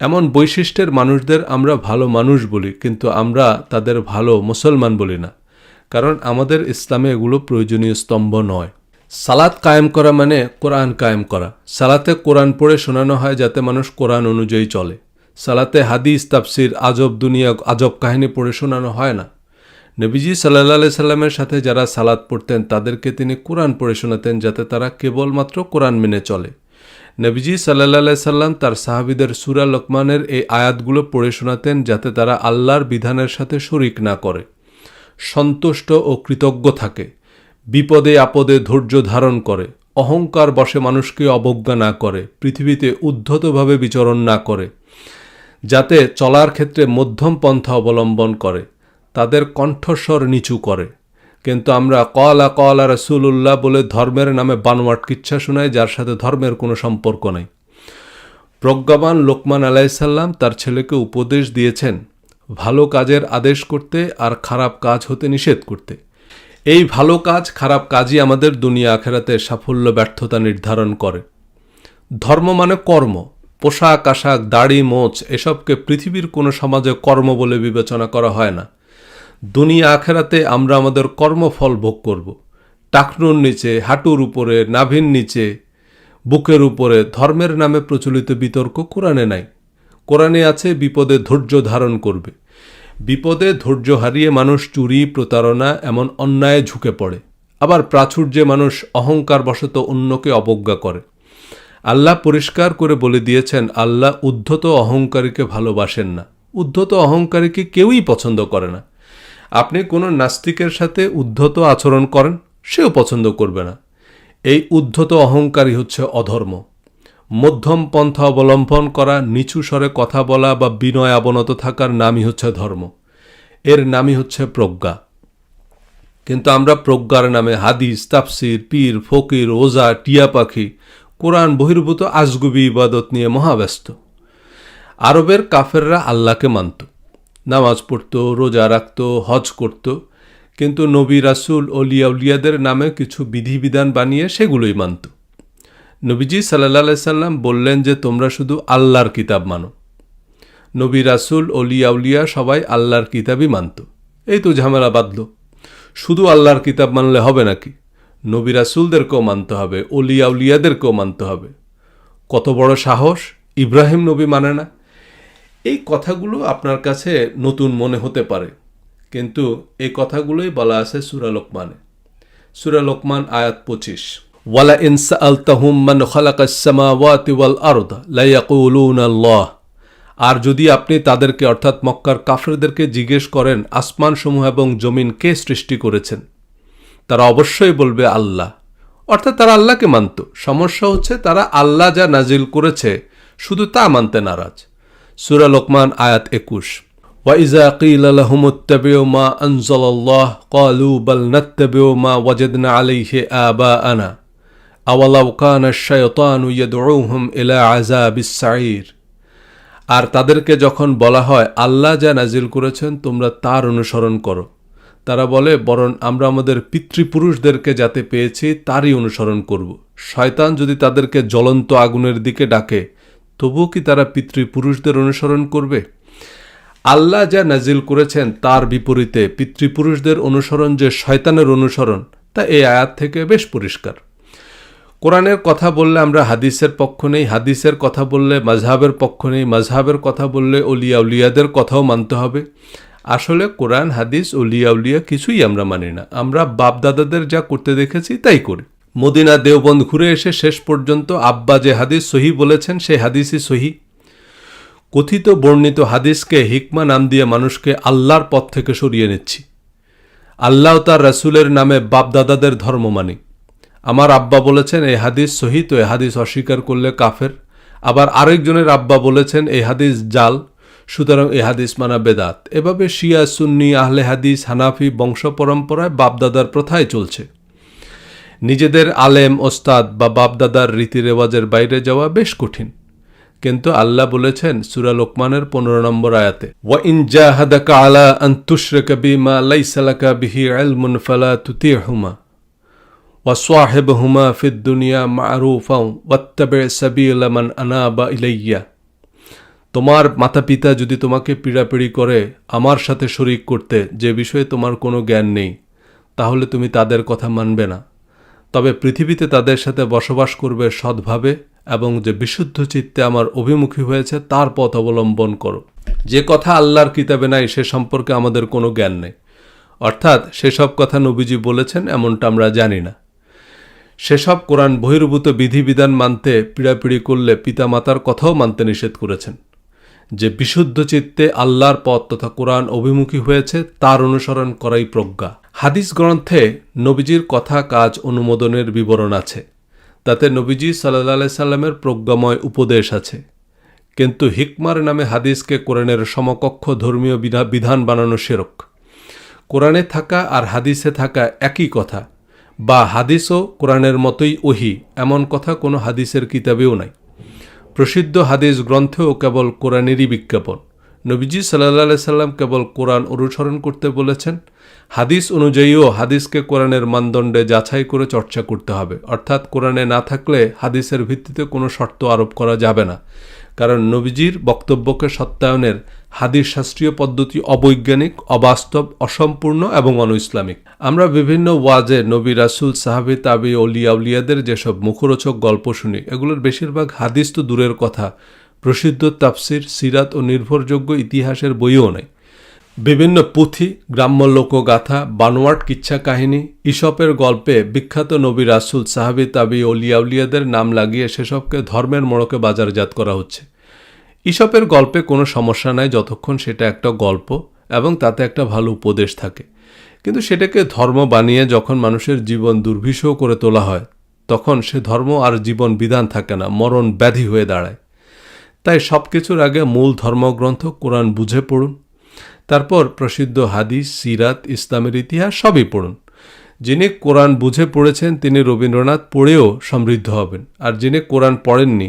এমন বৈশিষ্ট্যের মানুষদের আমরা ভালো মানুষ বলি, কিন্তু আমরা তাদের ভালো মুসলমান বলি না, কারণ আমাদের ইসলামে এগুলো প্রয়োজনীয় স্তম্ভ নয়। সালাত কায়েম করা মানে কোরআন কায়েম করা। সালাতে কোরআন পড়ে শোনানো হয় যাতে মানুষ কোরআন অনুযায়ী চলে। সালাতে হাদিস, তাফসির, আজব দুনিয়া, আজব কাহিনী পড়ে শোনানো হয় না। নবীজি সাল্লাল্লাহু আলাইহি সাল্লামের সাথে যারা সালাত পড়তেন তাদেরকে তিনি কোরআন পড়ে শোনাতেন যাতে তারা কেবলমাত্র কোরআন মেনে চলে। নবীজি সাল্লাল্লাহু আলাইহি সাল্লাম তার সাহাবীদের সূরা লোকমানের এই আয়াতগুলো পড়ে শোনাতেন যাতে তারা আল্লাহর বিধানের সাথে শরিক না করে, সন্তুষ্ট ও কৃতজ্ঞ থাকে, বিপদে আপদে ধৈর্য ধারণ করে, অহংকার বশে মানুষকে অবজ্ঞা না করে, পৃথিবীতে উদ্ধতভাবে বিচরণ না করে, যাতে চলার ক্ষেত্রে মধ্যম পন্থা অবলম্বন করে, তাদের কণ্ঠস্বর নিচু করে। কিন্তু আমরা কলা রাসূলুল্লাহ বলে ধর্মের নামে বানোয়াট কিচ্ছা শোনাই, যার সাথে ধর্মের কোনো সম্পর্ক নেই। প্রজ্ঞাবান লোকমান আলাইহিস সালাম তার ছেলেকে উপদেশ দিয়েছেন ভালো কাজের আদেশ করতে আর খারাপ কাজ হতে নিষেধ করতে। এই ভালো কাজ খারাপ কাজই আমাদের দুনিয়া আখেরাতে সাফল্য ব্যর্থতা নির্ধারণ করে। ধর্ম মানে কর্ম, পোশাক আশাক, দাড়ি মোচ এসবকে পৃথিবীর কোনো সমাজে কর্ম বলে বিবেচনা করা হয় না। দুনিয়া আখেরাতে আমরা আমাদের কর্মফল ভোগ করব। টাকনুর নিচে, হাঁটুর উপরে, নাভির নিচে, বুকের উপরে ধর্মের নামে প্রচলিত বিতর্ক কোরআনে নাই। কোরআনে আছে বিপদে ধৈর্য ধারণ করবে। বিপদে ধৈর্য হারিয়ে মানুষ চুরি, প্রতারণা এমন অন্যায় ঝুঁকে পড়ে। আবার প্রাচুর্যে মানুষ অহংকার বশত অন্যকে অবজ্ঞা করে। আল্লাহ পরিষ্কার করে বলে দিয়েছেন আল্লাহ উদ্ধত অহংকারীকে ভালোবাসেন না। উদ্ধত অহংকারীকে কেউই পছন্দ করে না। আপনি কোনো নাস্তিকের সাথে উদ্ধত আচরণ করেন, সেও পছন্দ করবে না। এই উদ্ধত অহংকারী হচ্ছে অধর্ম। মধ্যম পন্থা অবলম্বন করা, নিচু স্বরে কথা বলা বা বিনয় অবনত থাকার নামই হচ্ছে ধর্ম। এর নামই হচ্ছে প্রজ্ঞা। কিন্তু আমরা প্রজ্ঞার নামে হাদিস, তাফসির, পীর, ফকির, ওজা, টিয়া পাখি, কোরআন বহির্ভূত আজগুবি ইবাদত নিয়ে মহাব্যস্ত। আরবের কাফেররা আল্লাহকে মানত, নামাজ পড়ত, রোজা রাখত, হজ করত, কিন্তু নবী রাসূল ওলিয়া উলিয়াদের নামে কিছু বিধিবিধান বানিয়ে সেগুলোই মানত। নবীজি সাল্লাল্লাহু আলাইহি সাল্লাম বললেন যে তোমরা শুধু আল্লাহর কিতাব মানো। নবী রাসূল ওলিয়া উলিয়া সবাই আল্লাহর কিতাবই মানত। এই তো ঝামেলা বাঁধল। শুধু আল্লাহর কিতাব মানলে হবে নাকি? নবী রাসূলদেরকেও মানতে হবে, ওলিয়া উলিয়াদেরকেও মানতে হবে। কত বড় সাহস! ইব্রাহিম নবী মানে না। এই কথাগুলো আপনার কাছে নতুন মনে হতে পারে, কিন্তু এই কথাগুলোই বলা আছে সূরা লোকমানে। সূরা লোকমান আয়াত 25। ওয়ালা ইন সাআলতাহুম মান খালাকাস সামাওয়াতি ওয়াল আরদ লা ইয়াকুলুনা আল্লাহ। আর যদি আপনি তাদেরকে অর্থাৎ মক্কার কাফেরদেরকে জিজ্ঞেস করেন আসমানসমূহ এবং জমিন কে সৃষ্টি করেছেন, তারা অবশ্যই বলবে আল্লাহ। অর্থাৎ তারা আল্লাহকে মানত। সমস্যা হচ্ছে তারা আল্লাহ যা নাজিল করেছে শুধু তা মানতে নারাজ। সূরা লোকমান আয়াত 21। وَإِذَا قِيلَ لَهُمُ اتَّبِعُوا مَا أَنزَلَ اللَّهُ قَالُوا بَلْ نَتَّبِعُ مَا وَجَدْنَا عَلَيْهِ آبَاءَنَا أَوَلَوْ كَانَ الشَّيْطَانُ يَدْعُوهُمْ إِلَى عَذَابِ السَّعِيرِ। আর তাদেরকে যখন বলা হয় আল্লাহ যা নাজিল করেছেন তোমরা তার অনুসরণ করো, তারা বলে বরং আমরা আমাদের পিতৃপুরুষদেরকে যাতে পেয়েছি তারই অনুসরণ করব। শয়তান যদি তাদেরকে জ্বলন্ত আগুনের দিকে ডাকে তবুও কি তারা পিতৃপুরুষদের অনুসরণ করবে? আল্লাহ যা নাজিল করেছেন তার বিপরীতে পিতৃপুরুষদের অনুসরণ যে শয়তানের অনুসরণ, তা এই আয়াত থেকে বেশ পরিষ্কার। কোরআনের কথা বললে আমরা হাদিসের পক্ষ নেই, হাদিসের কথা বললে মাযহাবের পক্ষ নেই, মাযহাবের কথা বললে ওলিয়া উলিয়াদের কথাও মানতে হবে। আসলে কোরআন, হাদিস, ওলিয়া উলিয়া কিছুই আমরা মানি না। আমরা বাপদাদাদের যা করতে দেখেছি তাই করি। মদিনা দেওবন্দ ঘুরে এসে শেষ পর্যন্ত আব্বা যে হাদিস সহি বলেছেন সেই হাদিসই সহি। কথিত বর্ণিত হাদিসকে হিকমা নাম দিয়ে মানুষকে আল্লাহর পথ থেকে সরিয়ে নিচ্ছি। আল্লাহ তার রাসূলের নামে বাপদাদাদের ধর্ম মানি। আমার আব্বা বলেছেন এই হাদিস সহি, তো এই হাদিস অস্বীকার করলে কাফের। আবার আরেকজনের আব্বা বলেছেন এই হাদিস জাল, সুতরাং এই হাদিস মানা বেদাত। এভাবে শিয়া, সুন্নি, আহলে হাদিস, হানাফি বংশ পরম্পরায় বাপদাদার প্রথায় চলছে। নিজেদের আলেম, ওস্তাদ বা বাপদাদার রীতি রেওয়াজের বাইরে যাওয়া বেশ কঠিন। কিন্তু আল্লাহ বলেছেন সূরা লোকমানের 15 নম্বর আয়াতে, ওয়া ইন জাহাদাকা আলা আন তুশরিকা বিমা লাইসা লাকা বিহি ইলমুন ফালা তুতিহুমা ওয়া সাহিবহুমা ফিদ দুনিয়া মা'রুফাও ওয়াত্তাবি' সাবিলা মান আনাবা ইলাইয়া। তোমার মাতা পিতা যদি তোমাকে পীড়াপিড়ি করে আমার সাথে শরিক করতে, যে বিষয়ে তোমার কোনো জ্ঞান নেই, তাহলে তুমি তাদের কথা মানবে না। তবে পৃথিবীতে তাদের সাথে বসবাস করবে সৎভাবে এবং যে বিশুদ্ধ চিত্তে আমার অভিমুখী হয়েছে তার পথ অবলম্বন করো। যে কথা আল্লাহর কিতাবে নাই সে সম্পর্কে আমাদের কোনো জ্ঞান নেই, অর্থাৎ সেসব কথা নবীজি বলেছেন এমনটা আমরা জানি না। সেসব কোরআন বহির্ভূত বিধিবিধান মানতে পীড়াপিড়ি করলে পিতামাতার কথাও মানতে নিষেধ করেছেন। যে বিশুদ্ধ চিত্তে আল্লাহর পথ তথা কোরআন অভিমুখী হয়েছে তার অনুসরণ করাই প্রজ্ঞা। হাদিস গ্রন্থে নবীজির কথা কাজ অনুমোদনের বিবরণ আছে, তাতে নবীজি সাল্লাল্লাহু আলাইহি সাল্লামের প্রজ্ঞাময় উপদেশ আছে। কিন্তু হিকমার নামে হাদিসকে কোরআনের সমকক্ষ ধর্মীয় বিধান বানানো শিরক। কোরআনে থাকা আর হাদিসে থাকা একই কথা, বা হাদিসও কোরআনের মতোই ওহী, এমন কথা কোনো হাদিসের কিতাবেও নাই। প্রসিদ্ধ হাদিস গ্রন্থেও কেবল কোরআনেরই বিজ্ঞাপন। নবীজি সাল্লাল্লাহু আলাইহি সাল্লাম কেবল কোরআন অনুসরণ করতে বলেছেন। হাদিস অনুযায়ীও হাদিসকে কোরআনের মানদণ্ডে যাচাই করে চর্চা করতে হবে, অর্থাৎ কোরআনে না থাকলে হাদিসের ভিত্তিতে কোনো শর্ত আরোপ করা যাবে না, কারণ নবীজির বক্তব্যকে সত্যায়নের হাদিস শাস্ত্রীয় পদ্ধতি অবৈজ্ঞানিক, অবাস্তব, অসম্পূর্ণ এবং অনইসলামিক। আমরা বিভিন্ন ওয়াজে নবী, রাসূল, সাহাবী, তাবী, অলিয়া উলিয়াদের যেসব মুখরোচক গল্প শুনি, এগুলোর বেশিরভাগ হাদিস তো দূরের কথা, প্রসিদ্ধ তাফসির, সিরাত ও নির্ভরযোগ্য ইতিহাসের বইও নেই। বিভিন্ন পুঁথি, গ্রাম্য লোকগাথা, বানোয়াট কিচ্ছা কাহিনী, ইসপের গল্পে বিখ্যাত নবী, রাসূল, সাহাবী, তাবী, অলিয়া উলিয়াদের নাম লাগিয়ে সেসবকে ধর্মের মোড়কে বাজারজাত করা হচ্ছে। ইসপের গল্পে কোনো সমস্যা নাই যতক্ষণ সেটা একটা গল্প এবং তাতে একটা ভালো উপদেশ থাকে, কিন্তু সেটাকে ধর্ম বানিয়ে যখন মানুষের জীবন দুর্বিষহ করে তোলা হয়, তখন সে ধর্ম আর জীবন বিধান থাকে না, মরণ ব্যাধি হয়ে দাঁড়ায়। তাই সব কিছুর আগে মূল ধর্মগ্রন্থ কোরআন বুঝে পড়ুন, তারপর প্রসিদ্ধ হাদিস, সিরাত, ইসলামের ইতিহাস সবই পড়ুন। যিনি কোরআন বুঝে পড়েছেন তিনি রবীন্দ্রনাথ পড়েও সমৃদ্ধ হবেন, আর যিনি কোরআন পড়েননি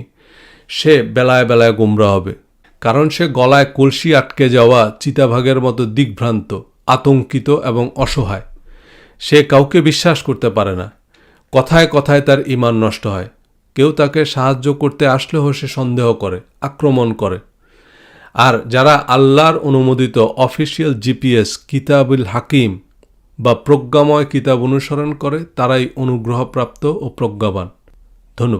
সে বেলায় বেলায় গোমরা হবে, কারণ সে গলায় কলসি আটকে যাওয়া চিতাভাগের মতো দিগ্ভ্রান্ত, আতঙ্কিত এবং অসহায়। সে কাউকে বিশ্বাস করতে পারে না, কথায় কথায় তার ঈমান নষ্ট হয়। কেউ তাকে সাহায্য করতে আসলেও সে সন্দেহ করে, আক্রমণ করে। আর যারা আল্লাহর অনুমোদিত অফিসিয়াল জিপিএস কিতাবুল হাকিম বা প্রজ্ঞাময় কিতাব অনুসরণ করে তারাই অনুগ্রহপ্রাপ্ত ও প্রজ্ঞাবান। ধন্যবাদ।